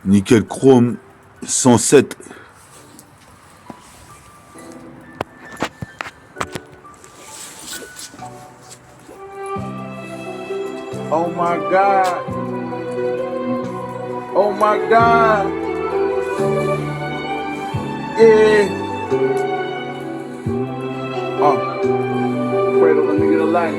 Nickel chrome 107. Oh my God. Oh my God. Yeah. Pray to let me get a light.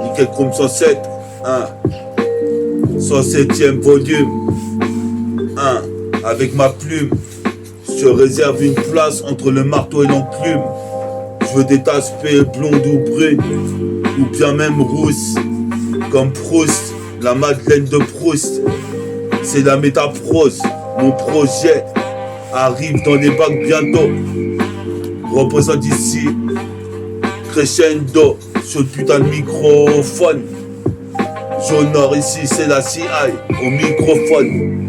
Nickel chrome 107. 107e volume. Avec ma plume, je réserve une place entre le marteau et l'enclume. Je veux des aspects blondes ou brunes, ou bien même rousses, comme Proust, la Madeleine de Proust. C'est la métaprose, mon projet arrive dans les bacs bientôt. Représente ici, crescendo, sur le putain de microphone. J'honore ici, c'est la CI, au microphone.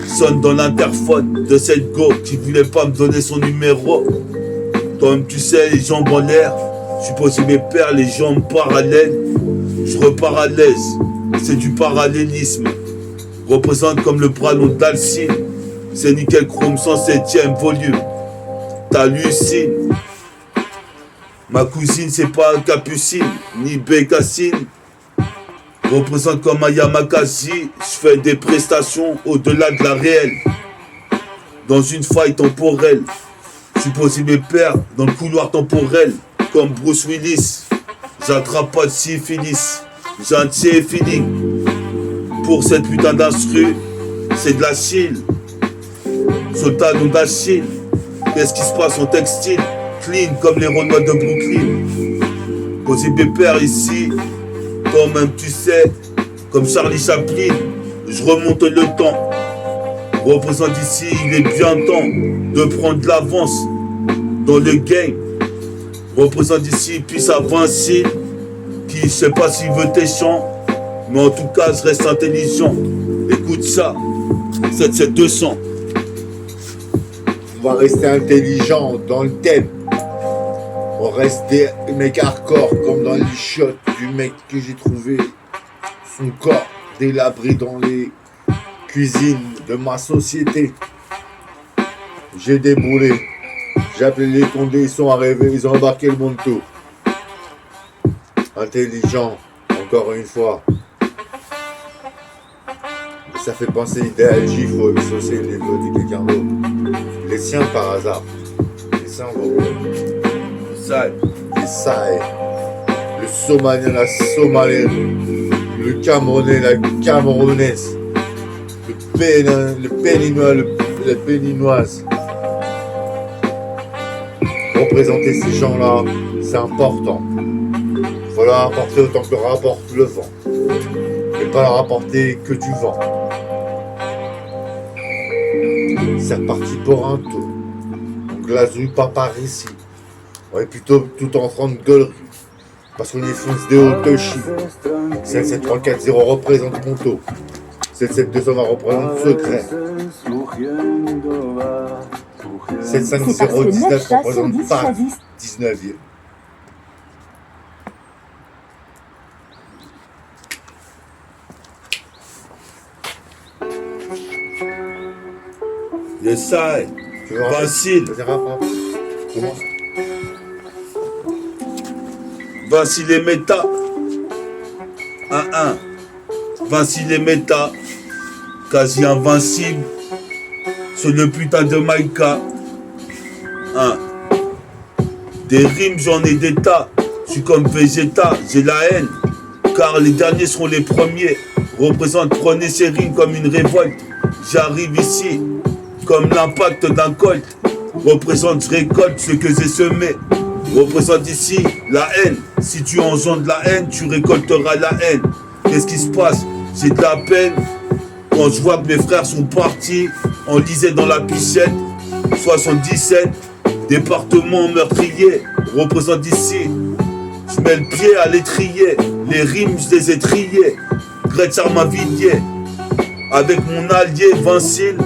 Sonne dans l'interphone de cette go qui voulait pas me donner son numéro. Toi-même tu sais, les jambes en l'air, je suis posé mes pères, les jambes parallèles. Je repars à l'aise, c'est du parallélisme. Représente comme le bras long d'Alcine. C'est Nickel chrome 107e volume. T'hallucines. Ma cousine c'est pas un capucine, ni bécassine. Représente comme un Yamakasi, je fais des prestations au-delà de la réelle. Dans une faille temporelle, je suis posé mes pères dans le couloir temporel, comme Bruce Willis. J'attrape pas de syphilis, j'ai un tiers feeling. Pour cette putain d'instru, c'est de la chille. Sur le talon d'Achille, qu'est-ce qui se passe en textile? Clean comme les Renois de Brooklyn. Posé mes pères ici, toi-même tu sais, comme Charlie Chaplin, je remonte le temps. Représente ici, il est bien temps de prendre de l'avance dans le game. Représente ici, puis ça Vinci, qui je sais pas s'il veut tes chants, mais en tout cas je reste intelligent. Écoute ça, 77200. On va rester intelligent dans le thème. On reste des mecs hardcore comme dans les shots du mec que j'ai trouvé son corps délabré dans les cuisines de ma société. J'ai déboulé, j'ai appelé les condés, ils sont arrivés, ils ont embarqué le manteau. Intelligent, encore une fois. Et ça fait penser idéologie, il faut associer les voix de quelqu'un d'autre. Les siens par hasard. Les siens vont les Saï, le Somalien, la Somalienne, le Camerounais, la Camerounaise, le Bénin, le Béninois, la Béninoise. Représenter ces gens-là, c'est important. Il faut leur apporter autant que leur apporte le vent, et pas leur apporter que du vent. C'est reparti pour un tour. On glasouille pas par ici. On est plutôt tout en train de gueulerie. Parce qu'on y fonce des Otoshi. 77340 représente Monto. 77220 représente Secret. 75019 représente Paris. 19e. Yes, I. Facile. Comment? Vinci les méta. 1-1. Vinci les méta. Quasi invincible. Sur le putain de Maïka. Des rimes, j'en ai des tas. Je suis comme Vegeta, j'ai la haine. Car les derniers seront les premiers. Représente, prenez ces rimes comme une révolte. J'arrive ici comme l'impact d'un colt. Représente, je récolte ce que j'ai semé. Représente ici la haine. Si tu engendres la haine, tu récolteras la haine. Qu'est-ce qui se passe? J'ai de la peine quand je vois que mes frères sont partis. On lisait dans la pichette 77. Département meurtrier, représente ici. Je mets le pied à l'étrier, les rimes je les ai triées. Gretz Armavilliers, avec mon allié Vincile,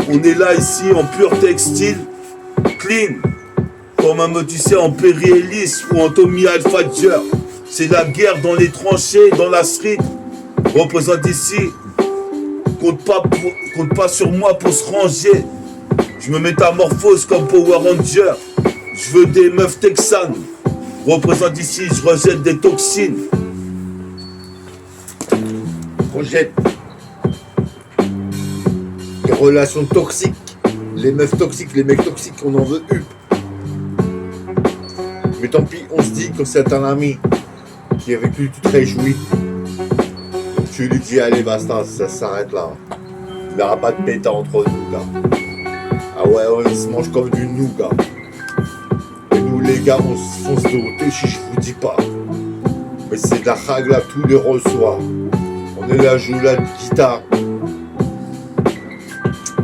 on est là ici en pur textile, clean, comme un motusset en périhélis ou en Tommy Alfadger. C'est la guerre dans les tranchées, dans la street, représente ici. Compte pas sur moi pour se ranger. Je me métamorphose comme Power Ranger. Je veux des meufs texanes. Représente ici, je rejette des toxines. Rejette les relations toxiques, les meufs toxiques, les mecs toxiques, on en veut une. Mais tant pis, on se dit que c'est un ami qui avec lui tu te réjouis. Donc tu lui dis allez basta, ça s'arrête là. Il n'y aura pas de péta entre nous gars. Ah ouais, on se mange comme du nougat. Et nous les gars, on se fonce de haut si je vous dis pas. Mais c'est de la ragla tous les reçois. On est là, joue la guitare.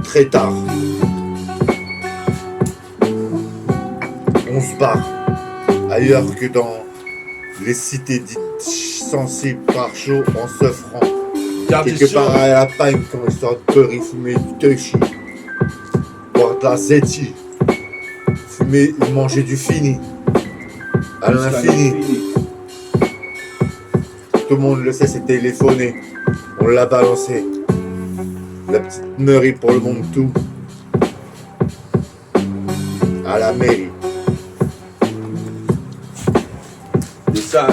Très tard. On se barre. Ailleurs que dans les cités dites censées par chaud en se franc. Quelque part à la paille, comme histoire de beurre, fumer du touchy. Boire de la zeti. Fumer, manger du fini. À l'infini. Tout le monde le sait, c'est téléphoné. On l'a balancé. La petite meurie pour le monde tout. À la mairie. C'est ça.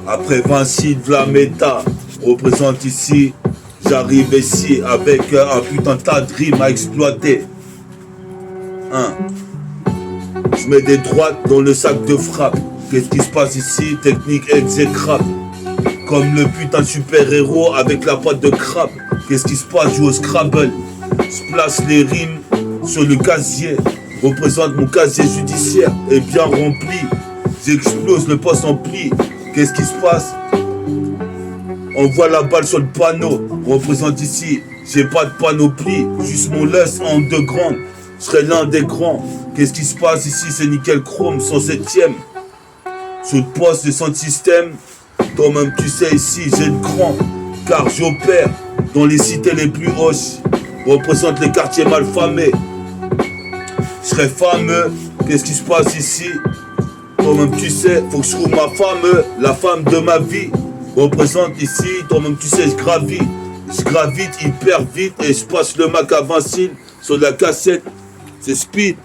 Après Vinci de la méta, représente ici. J'arrive ici avec un putain de tas de rimes à exploiter. Je mets des droites dans le sac de frappe. Qu'est-ce qui se passe ici? Technique exécrable. Comme le putain de super-héros avec la patte de crabe. Qu'est-ce qui se passe? Joue au Scrabble. Je place les rimes sur le casier. Représente mon casier judiciaire est bien rempli. J'explose le poste en pli. Qu'est-ce qui se passe? Envoie la balle sur le panneau. Représente ici. J'ai pas de panoplie. Juste mon laisse en deux grandes. Je serai l'un des grands. Qu'est-ce qui se passe ici? C'est nickel chrome, 107ème. Sur le poste de son système. Toi-même tu sais ici j'ai le grand. Car j'opère dans les cités les plus hoches. Représente les quartiers malfamés. Je serai fameux. Qu'est-ce qui se passe ici? Toi-même tu sais, faut que je trouve ma femme, la femme de ma vie. Représente ici, toi-même tu sais, je gravite hyper vite et je passe le Mac à Vincile sur la cassette. C'est speed.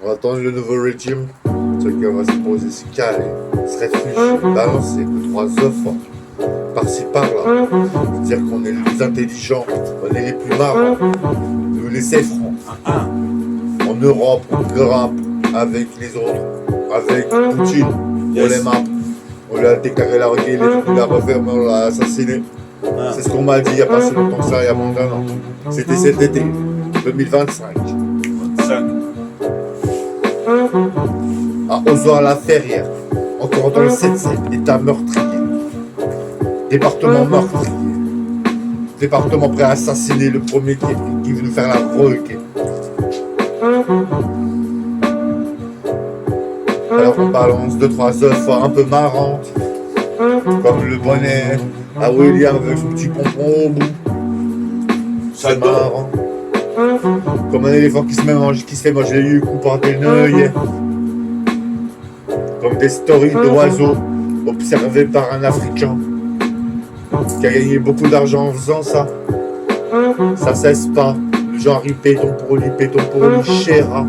On va attendre le nouveau régime. Celui qui va se poser, se caler, se réfugier, balancer que 3 offres. Par-ci par-là. Dire qu'on est les plus intelligents, on est les plus marrants. Nous les 7 francs. En Europe, on grimpe avec les autres. Avec Poutine. On les mappe. On lui a déclaré la guerre, il l'a refermé, on l'a assassiné. C'est ce qu'on m'a dit il n'y a pas si longtemps que ça, il y a moins d'1 an. C'était cet été, 2025. À Ozoir-la-Ferrière, encore dans le 7-7, état meurtrier. Département meurtrier. Département prêt à assassiner le premier qui veut nous faire la requête. Alors on balance 2-3 œufs un peu marrantes, comme le bonnet à William avec son petit pompon au bout. C'est marrant. Comme un éléphant qui se fait manger le cou par des neuilles. Comme des stories d'oiseaux observées par un Africain qui a gagné beaucoup d'argent en faisant ça. Ça cesse pas. Le genre il péton pour lui, chéra.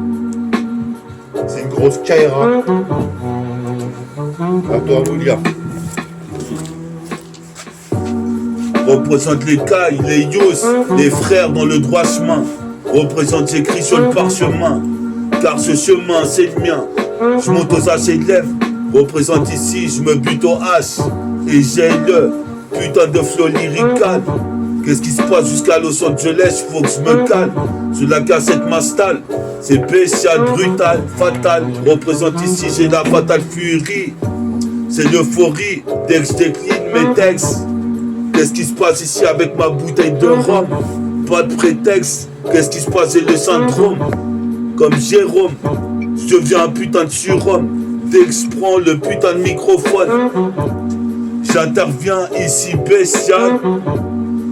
C'est une grosse caïra. À toi, William. Représente les cailles, les yos, les frères dans le droit chemin. Représente écrit sur le parchemin. Car ce chemin, c'est le mien. Je monte aux HLM. Représente ici, je me bute au H. Et j'ai le putain de flow lyrical. Qu'est-ce qui se passe jusqu'à Los Angeles? Faut que je me calme. Sur la cassette m'installe. C'est bestial, brutal, fatal. Représente ici, j'ai la fatale furie. C'est l'euphorie. Dès que je décline mes textes. Qu'est-ce qui se passe ici avec ma bouteille de rhum? Pas de prétexte, qu'est-ce qui se passe, j'ai le syndrome. Comme Jérôme, je deviens un putain de surhomme. Dès que je prends le putain de microphone, j'interviens ici bestial.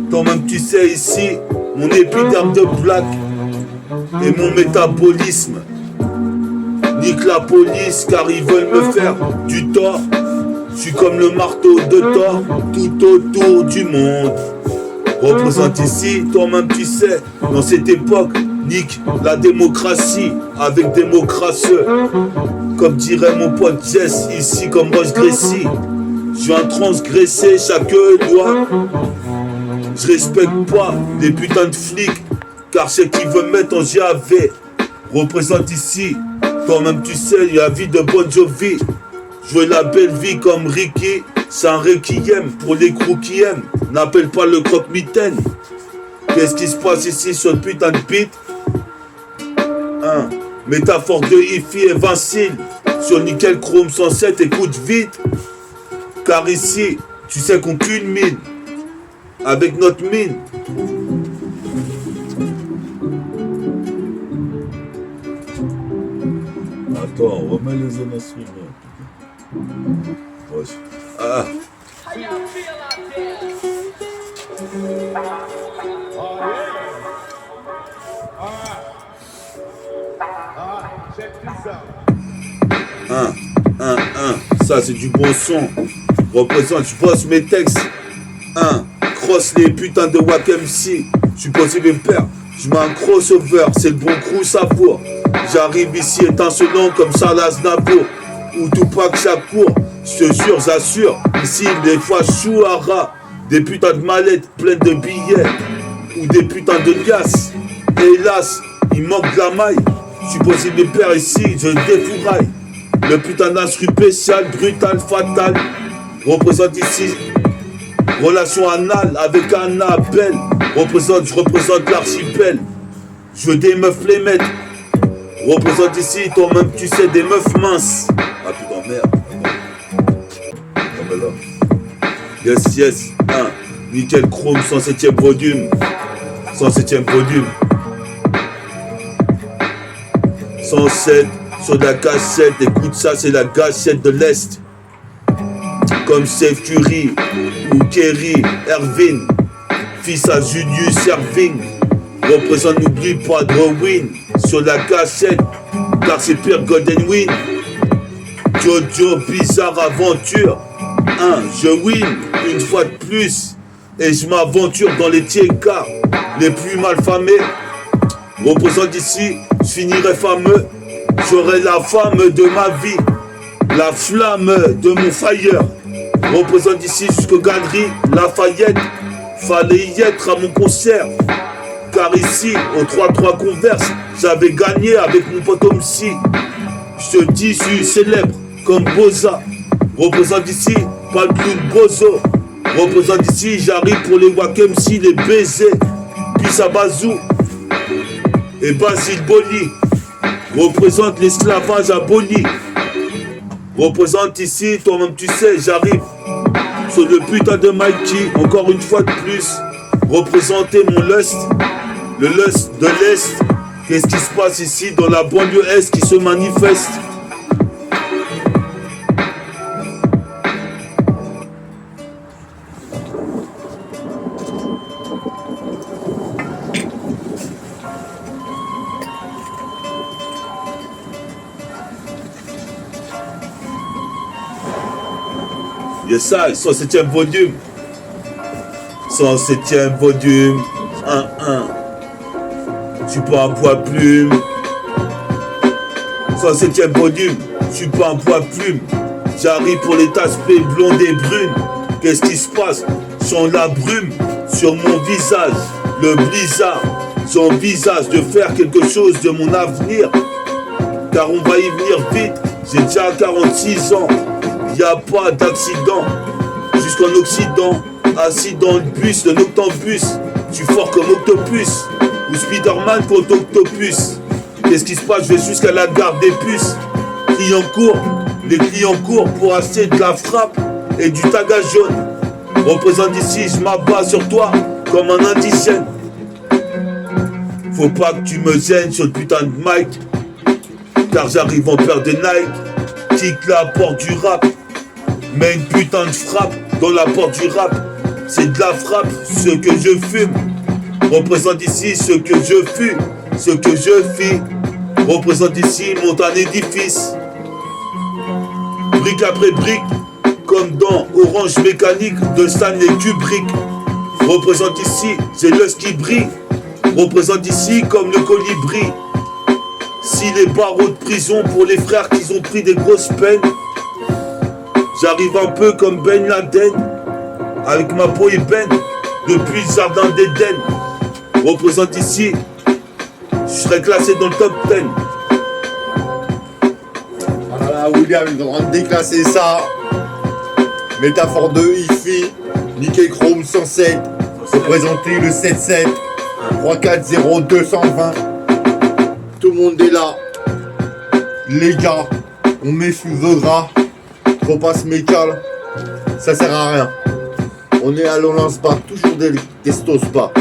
Toi-même tu sais ici, mon épiderme de plaque et mon métabolisme nique la police car ils veulent me faire du tort. Je suis comme le marteau de Thor tout autour du monde. Représente ici, toi-même tu sais, dans cette époque, nique la démocratie avec démocracieux. Comme dirait mon pote Jess, ici comme Roche Gracie. Je viens transgresser chaque loi. Je respecte pas les putains de flics, car c'est qui veut mettre en GAV. Représente ici, toi-même tu sais, la vie de Bon Jovi. Jouer la belle vie comme Ricky, c'est un requiem pour les crews qui aiment. N'appelle pas le croque-mitaine. Qu'est-ce qui se passe ici sur le putain de beat? Métaphore de Ifi et Vincile. Sur Nickel Chrome 107, écoute vite. Car ici, tu sais qu'on culmine avec notre mine. Attends, on remet les instruments. Ouais. Ah. Ça c'est du bon son. Représente, je bosse mes textes. Cross les putains de Wack MC. Je suis possible de perdre. Je mets un crossover, c'est le bon crew Sapour. J'arrive ici étincelant comme Salah Aznavour ou Tupac Shakur. Je te jure, j'assure. Ici des fois chouara. Des putains de mallettes pleines de billets ou des putains de liasses. Et hélas, il manque de la maille. Je suis possible de perdre ici, je défouraille. Le putain d'instru spécial, brutal, fatal. Représente ici relation anale avec Annabelle. Je représente l'archipel. Je veux des meufs les mettre. Représente ici, toi-même tu sais, des meufs minces. Ah putain, merde. Ah ben là. Yes, yes. Nickel Chrome, 107ème volume. 107ème volume. 107 sur la cassette. Écoute ça, c'est la gâchette de l'Est. Comme Steph Curry ou Kerry Irving, fils à Julius Erving. Représente, n'oublie pas de win sur la cassette, car c'est pire Golden Win. Jojo, bizarre aventure. Je win une fois de plus et je m'aventure dans les tiers-quarts les plus malfamés. Représente ici, je finirai fameux. J'aurai la femme de ma vie, la flamme de mon fire. Représente ici jusqu'aux galeries Lafayette. Fallait y être à mon concert, car ici au 3-3 Converse, j'avais gagné avec mon pote Omsi. Je te dis, je suis célèbre comme Boza. Représente ici, pas le clown Bozo. Représente ici, j'arrive pour les Wack MC, les baisers. Puis Sabazou et Basile Boli. Représente l'esclavage aboli. Représente ici, toi-même tu sais, j'arrive sur le putain de Mikey, encore une fois de plus. Représenter mon lust, le lust de l'Est. Qu'est-ce qui se passe ici dans la banlieue Est qui se manifeste? Yes, ça, 107ème volume. 107ème volume. 1-1. Je suis pas un poids plume. 107ème volume. Je suis pas un poids plume. J'arrive pour les taspes blondes et brunes. Qu'est-ce qui se passe? Sans la brume sur mon visage. Le blizzard. J'envisage de faire quelque chose de mon avenir. Car on va y venir vite. J'ai déjà 46 ans. Y'a pas d'accident, jusqu'en Occident, assis dans le bus, le noctambus. Je suis fort comme Octopus, ou Spider-Man contre Octopus. Qu'est-ce qui se passe? Je vais jusqu'à la gare des puces. Clients courent, les clients courent pour acheter de la frappe et du tagage jaune. Représente ici, je m'abats sur toi comme un indigène. Faut pas que tu me gênes sur le putain de mic, car j'arrive en paire de Nike. Kick la porte du rap, mets une putain de frappe dans la porte du rap. C'est de la frappe, ce que je fume. Représente ici ce que je fuis, ce que je fis. Représente ici, monte un édifice. Brique après brique, comme dans Orange Mécanique de Stanley Kubrick. Représente ici, j'ai l'œil qui brille. Représente ici comme le colibri. Si les barreaux de prison pour les frères qui ont pris des grosses peines. J'arrive un peu comme Ben Laden, avec ma peau ébène, depuis le jardin d'Éden. Représente ici, je serais classé dans le top 10. Voilà, William, il est en train de déclasser ça. Métaphore de hi-fi, Nickel Chrome 107, représenter le 77, 340 220. Tout le monde est là. Les gars, on m'effuvera. Faut pas se mécale. Ça sert à rien. On est à l'Olance-Bas, toujours des stos-bas.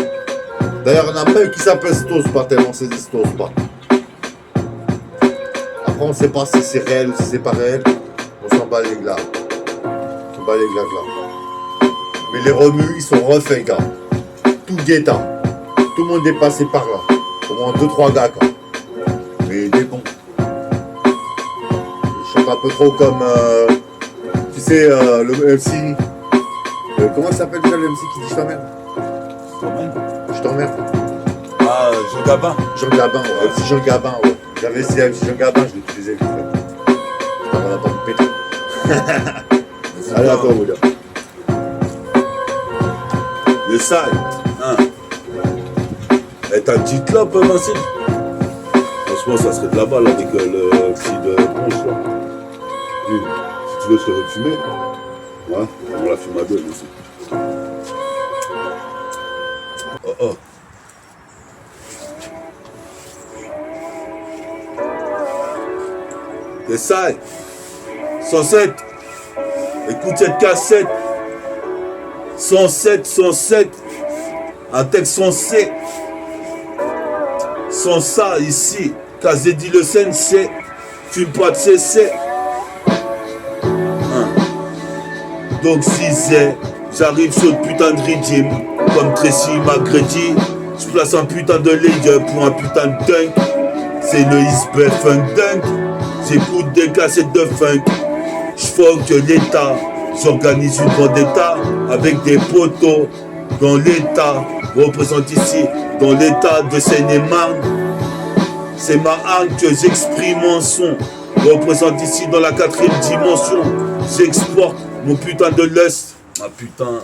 D'ailleurs, il y en a même qui s'appellent stos-bas tellement c'est des stos-bas. Après, on sait pas si c'est réel ou si c'est pas réel. On s'en bat les glaces. On bat les glaces là. Mais les remues, ils sont refaits, gars. Tout guetta. Tout le monde est passé par là. Au moins 2-3 gars, quoi. Mais des bons. Je chante un peu trop comme... tu sais, le MC... comment il s'appelle déjà le MC qui dit je t'emmerde? Je t'emmerde. Ah, Jean Gabin. Jean Gabin, ouais. MC Jean Gabin, ouais. J'avais essayé MC Jean Gabin, je l'utilisais vite fait. On n'a pas de péter. Allez, à toi, William. Le sale, hein. Et t'as une petite clope, Vincent? Franchement, ça serait de la balle avec le petit de bronche, là. Oui. Si tu veux, je te veux fumer. Ouais, on la fume à deux aussi. Oh oh. Les salles. 107. Écoute cette cassette. 107, 107. Un texte censé. Sans ça, ici. Casé dit le sensei. Fume pas de CC. Donc si c'est, j'arrive sur le putain de rythme, comme Tracy McGrady, je place un putain de layer pour un putain de dunk. C'est le Isbel Funk Dunk. J'écoute des cassettes de funk. J'fuck l'État. J'organise une vendetta avec des poteaux dans l'État. Représente ici dans l'État de Seine-et-Marne. C'est ma arme que j'exprime en son. Représente ici dans la 4e dimension. J'exporte mon putain de lust. Ma putain.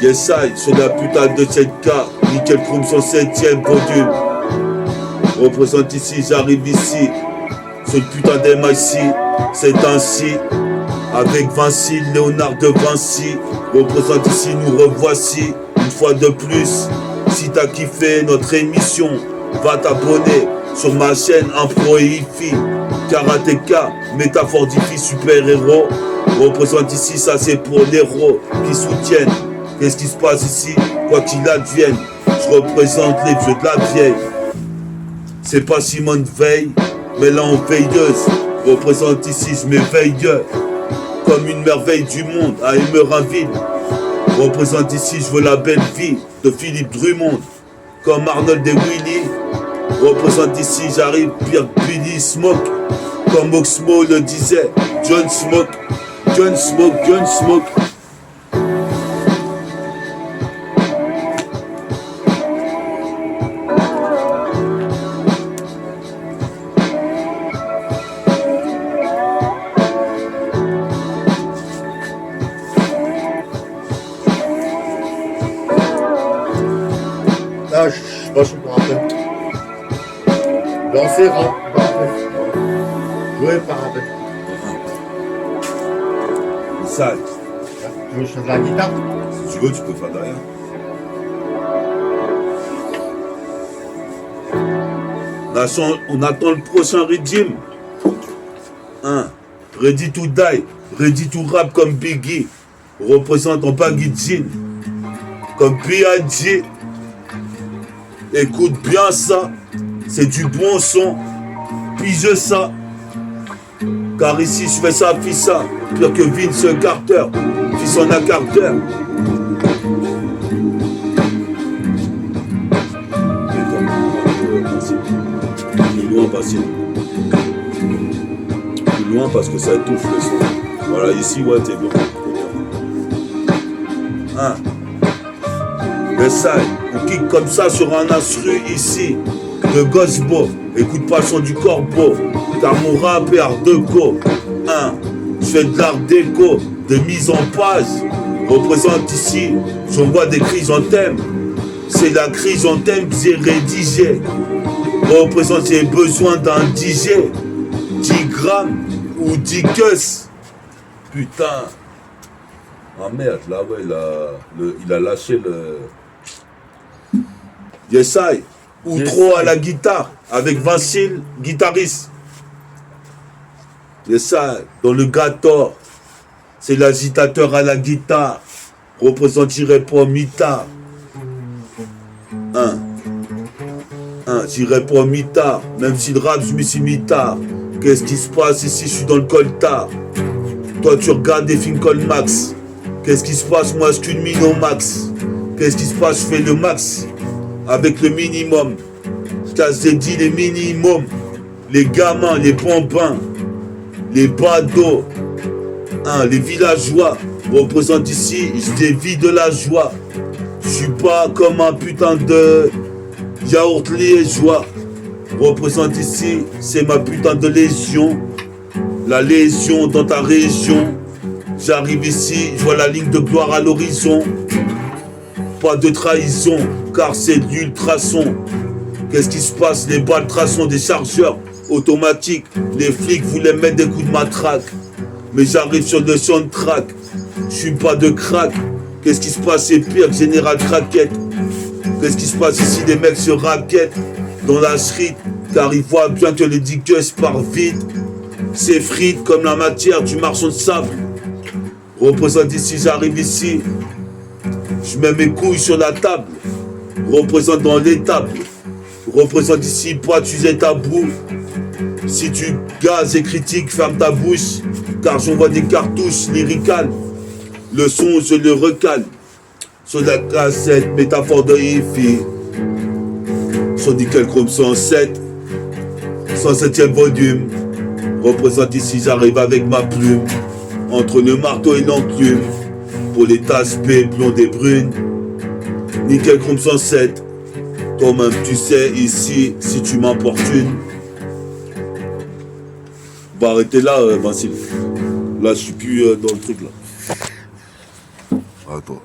Yes, I, sur la putain de 7K. Nickel Chrome 107e volume. Représente ici, j'arrive ici. Sur le putain d'MIC. C'est ainsi. Avec Vinci, Léonard de Vinci. Représente ici, nous revoici. Une fois de plus. Si t'as kiffé notre émission, va t'abonner sur ma chaîne Impro et Hi-Fi. Karatéka, métaphore d'Hi-Fi, super-héros. Représente ici, ça c'est pour les héros qui soutiennent. Qu'est-ce qui se passe ici? Quoi qu'il advienne, je représente les vieux de la vieille. C'est pas Simone Veil, mais là en veilleuse. Représente ici, je m'éveille comme une merveille du monde à Émerinville. Représente ici, je veux la belle vie de Philippe Drummond, comme Arnold et Willy. Représente ici, j'arrive pire Billy Smoke, comme Oxmo le disait, John Smoke, John Smoke, John Smoke. Là, je suis pas chaud pour après. Danser, rap, après. Jouer par après. Ça, Tu veux chanter de la guitare? si tu veux, tu peux faire derrière. On attend le prochain régime. 1. ready to die, ready to rap comme Biggie, représentant Baggy Jean, comme P.I.G. Écoute bien ça, c'est du bon son, pige ça, car ici je fais ça, fils ça, pire que Vince Carter, fils en a Carter. Plus loin, Basile. Plus loin parce que ça étouffe le son. Voilà, ici, ouais, t'es bien. Hein. Mais ça, on kick comme ça sur un instru ici, de Gosbo. Écoute pas le son du corbeau, car mon rap est art déco. Hein. Je fais de l'art déco, de mise en page. Représente ici, j'envoie des crises en thème. C'est la crise en thème que j'ai rédigée. Représente, j'ai besoin d'un DJ. 10 grammes ou 10 queues. Putain. Ah merde, là ouais, il a lâché le... Yesai. Outro à la guitare, avec Vincile, guitariste. Yesai, dans le Gator. C'est l'agitateur à la guitare. Représente, j'irai pas mitard. J'irai pas mitard. Même si le rap, je me suis mitard. Qu'est-ce qui se passe ici? Je suis dans le coltard. Toi, tu regardes des films Colmax. Qu'est-ce qui se passe? Moi, je suis qu'une mine au max. Qu'est-ce qui se passe? Je fais le max. Avec le minimum. Je casse des dit les minimums. Les gamins, les bambins. Les badauds. Les villageois. Représentent ici, je dévie de la joie. Je suis pas comme un putain de yaourt liégeois. Représente ici, c'est ma putain de légion. La légion dans ta région. J'arrive ici, je vois la ligne de gloire à l'horizon. Pas de trahison, car c'est de l'ultrason. Qu'est-ce qui se passe? Les balles traçons des chargeurs automatiques. Les flics voulaient mettre des coups de matraque. Mais j'arrive sur le soundtrack. Je suis pas de crack. Qu'est-ce qui se passe? C'est pire que Général Craquette. Qu'est-ce qui se passe ici? Les mecs se raquettent dans la street, car ils voient bien que les dicus part vite. C'est frites comme la matière du marchand de sable. Représente ici, j'arrive ici. Je mets mes couilles sur la table. Représente dans l'étape. Représente ici, pas tu es tabou. Si tu gazes et critiques, ferme ta bouche, car j'envoie des cartouches lyricales. Le son, je le recale. Sur la cassette, métaphore de hi-fi. Sur Nickel Chrome 107, 107e volume. Représente ici, j'arrive avec ma plume. Entre le marteau et l'enclume. Pour les tasses P, blondes et brunes. Nickel Chrome 107. Toi-même, tu sais, ici, si tu m'importunes. Bah, arrêtez là, Vincile. Là, je suis plus dans le truc, là. Attends.